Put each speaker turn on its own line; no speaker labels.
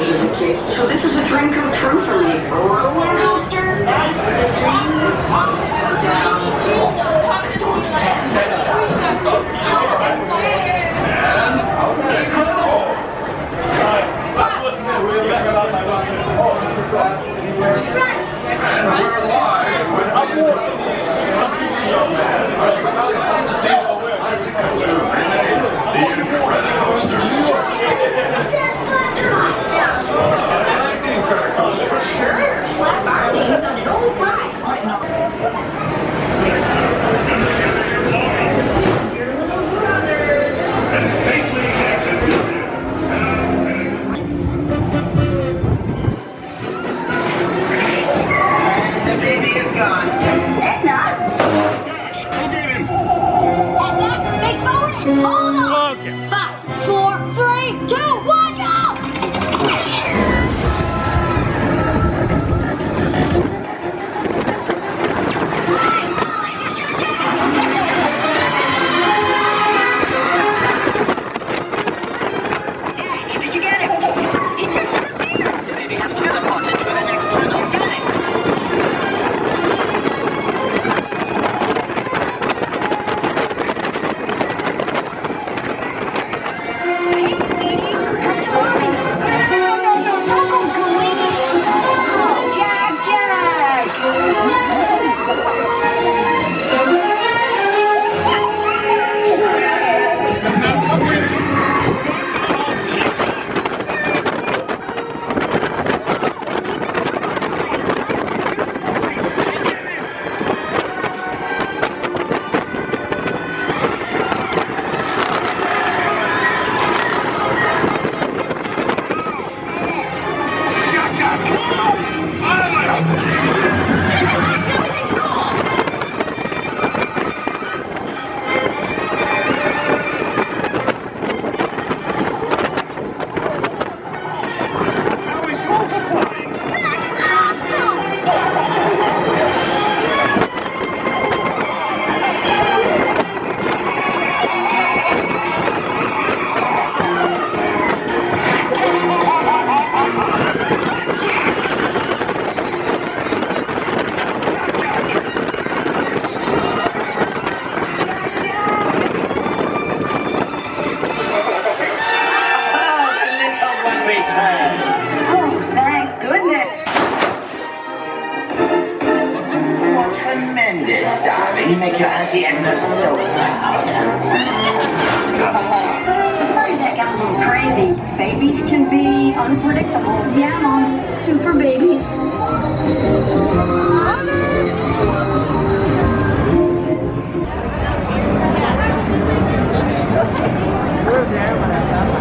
as a kid, so this is a dream come true for me. A roller coaster? That's the dream. Down.
And we're live with the Incredicoaster.
Sure, slap our names on an old ride. Your little brother.
And safely exit.
The baby is gone.
Edna?
Go get him.
Edna, stay forward and hold on.
Okay.
5, 4, 3, 2, 1, go!
Did you get it? It just disappeared. The baby has teleported to the next tunnel. Got it. Hey, sweetie, come to mommy. No, don't go, Gooey. Oh, Tremendous, darling. You make your Auntie Edna so proud.
Sorry that got a little crazy. Babies can be unpredictable. Yeah, Mom. Super babies.
Where's the ambulance?